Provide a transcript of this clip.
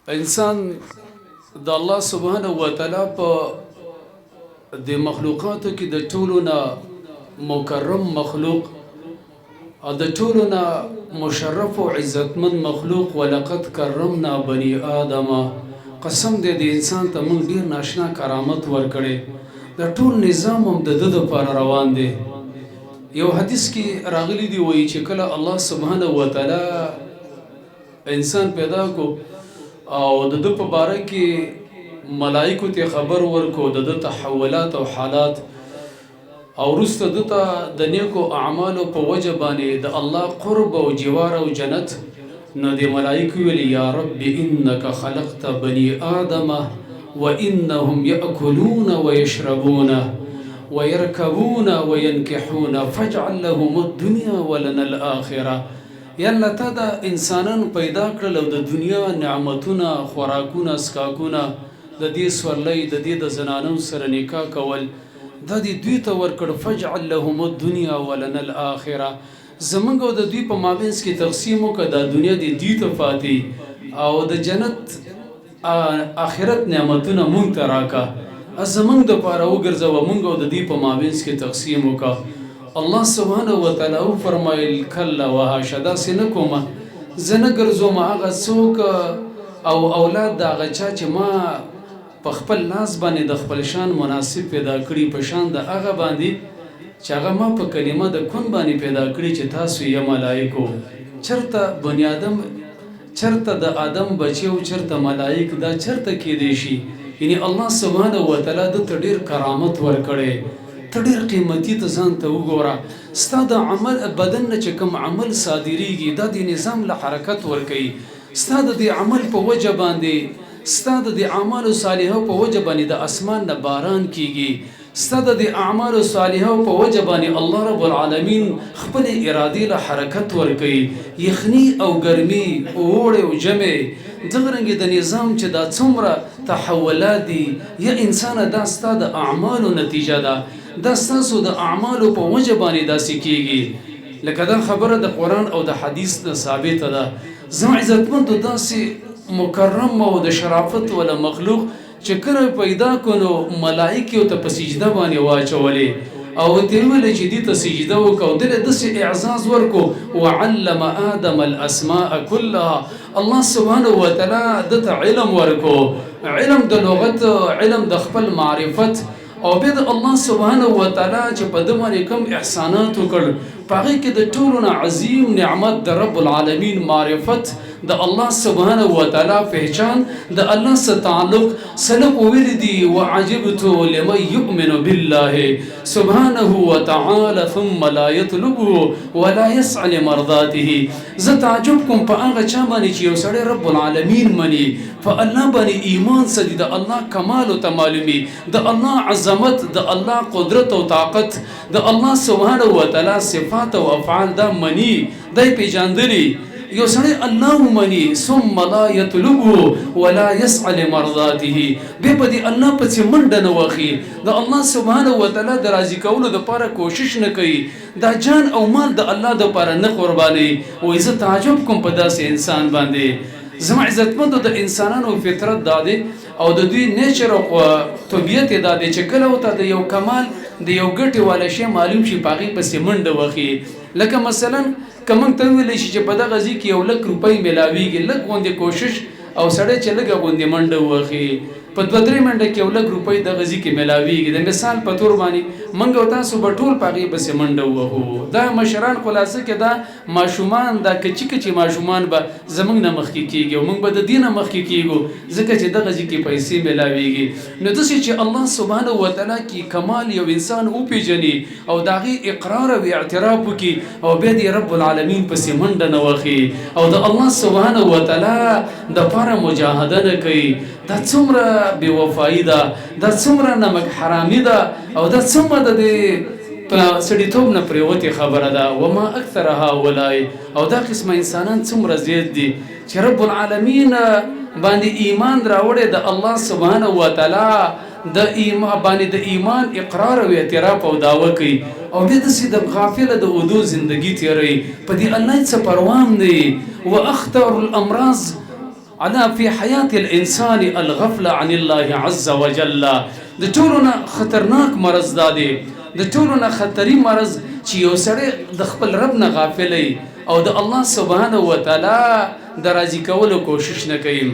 انسان د الله سبحانه و تعالی په د مخلوقاتو کې د ټولو نه مکرم مخلوق او د ټولو نه مشرف او عزتمن مخلوق ولقد کرمنا بني آدم. قسم دې د انسان ته موږ ډیر ناشنا کرامت ورکړي. د ټول نظام هم د د لپاره روان دی. یو حدیث کې راغلی دی وایي چې کله الله سبحانه و تعالی انسان پیدا کو او د په باره کې ملائکو ته خبر ورکو د تحولات او حالات او وروسته دته د نیکو اعمالو په وجه باندې د الله قرب او جوار او جنت. نو د ملائکو ویل یا رب انک خلقت بني آدم وانهم یاکلون ويشربون ويركبون وينكحون فاجعل لهم الدنيا ولنا الاخره. یالله تا د انسانان پیدا کړل او د دنیا نعمتونه خوراکونه اسکاکونه د دې سورلۍ د دې د زنانو سره نکاح کول دا دې دوی ته ورکړ. فاجعل لهم الدنيا ولنا الاخره. زمونږ او د دوی په مابینس کې تقسیم وکړه. دا دنیا دې دوی ته فاتې او د جنت آخرت نعمتونه مونږ ته راکا زمونږ دپاره وګرځوه. مونږ او د دوی په مابینس کې تقسیم وکړه. الله سبحانه و تعالی فرمایل کلا وحاشا داسې نه کومه زه نه ګرځوم هغه څوک او اولاد د هغه چا چې ما په خپل لاس باندې د خپل شان مناسب پیدا کړي په شان د هغه باندې چې هغه ما په کلمه د کون باندې پیدا کړي چې تاسو یې ملائکو. چرته بنی آدم چرته د آدم بچي او چرته ملائک دا چرته کېدی شي. یعنی الله سبحانه و تعالی د ته ډېر کرامت ورکړی. ته ډېر قیمتي ته ځان ته وګوره. ستا د عمل بدن نه چې کوم عمل صادریږي دا د نظام له حرکت ورکوي. ستا د دې عمل په وجه باندې ستا د دې اعمالو صالحو په وجه باندې د اسمان نه باران کیږي. ستا د دې اعمالو صالحو په وجه باندې الله رب العالمین خپل ارادې له حرکت ورکوي. یخني او ګرمي اوړی او ژمی دغه رنګې د نظام چې دا څومره تحولات دي یا انسانه دا ستا د اعمالو نتیجه ده. دا ستاسو د اعمالو په وجه باندې داسې کیږي. لکه دا خبره د قرآن او د حدیث نه ثابته ده. زما عزتمندو داسې مکرم او د شرافت ولا مخلوق چې کله پیدا کونو ملائکې ته په سجده باندې واچولې او ته ویل چې دې ته سجده وکړو دله داسې اعزاز ورکو. وعلم آدم الاسماء كلها. الله سبحانه و تعالی دته علم ورکو. علم د لغت علم د خپل معرفت او بیا د الله سبحانه و تعالی چې په ده باندې کوم احسانات وکړ په هغې کې د ټولو نه عظیم نعمت د رب العالمین معرفت د الله سبحانه و تعالی پہچان د الله سره تعلق. سلف ویل دي وعجبت لمن يؤمن بالله سبحانه وتعالى ثم لا يطلبه ولا يسعى لمرضاته. زه تعجب کوم په هغه چا باندې چې یو سړی رب العالمین مني په الله باندې ایمان سدي د الله کمال او معلومي د الله عظمت د الله قدرت او طاقت د الله سبحانه و تعالی صفات او افعال دا مني دای پیژاندلی. یو سړی الله مني ثم لا يطلبه ولا يسعى لمرضاته به په دې الله پسې منډه نه واخلي د الله سبحانه و تعالی د راضي کولو دپاره کوشش نه کوي. دا جان او مال د الله دپاره نه قربانوي. وایي زه تعجب کوم په داسې انسان باندې. زما عزتمندو د انسانانو فطرت دا دی او د دوی نیچر او طبیعت دا دی چې کله ورته د یو کمال د یو ګټې والا شی معلوم شي په هغې پسې منډه واخلي. لکه مثلا که موږ ته وویلی شي چې په دغه ځای کې 1,00,000 روپۍ میلاویږي لږ غوندې کوشش او سړی چې لږه غوندې منډه ووهي په 2-3 منډه کې 1,00,000 روپۍ دغه ځای کې میلاویږي. د مثال په طور باندې موږ او تاسو به ټول په هغې پسې منډه ووهو. دا مشران خلاصه کې دا ماشومان دا کچي کچي ماشومان به زموږ نه مخکې کېږي او موږ به د دې نه مخکې کېږو ځکه چې دغه ځای کې پیسې میلاویږي. نو داسې چې الله سبحانه و تعالی کې کمال یو انسان وپېژني او د هغې اقرار او اعتراف وکړي او بیا د رب العالمین پسې منډه نه واخلي او د الله سبحانه و تعالی دپاره مجاهده نه کوي. دا څومره بې وفایي ده. دا څومره نمک حرامي ده او دا څومره د دې په سړیتوب نه پرېوتې خبره ده. وما اکثر هؤلاء او دا قسمه انسانان څومره زیات دي چې رب العالمین باندې ایمان راوړی د الله سبحانه و تعالی د ایمان باندې د ایمان اقرار او اعتراف او دعوه کوي او بیا داسې د غافله د ودو زندگی تېروي. په دې الله څه پروا هم نه وي. واخطر الامراض انا في حياة الانسان الغفله عن الله عز وجل. د ټولو نه خطرناک مرض دا دی، د ټولو نه خطري مرض چې یو سړی د خپل رب نه غافلی او د الله سبحانه وتعالی د راضي کولو کوشش نه کوي.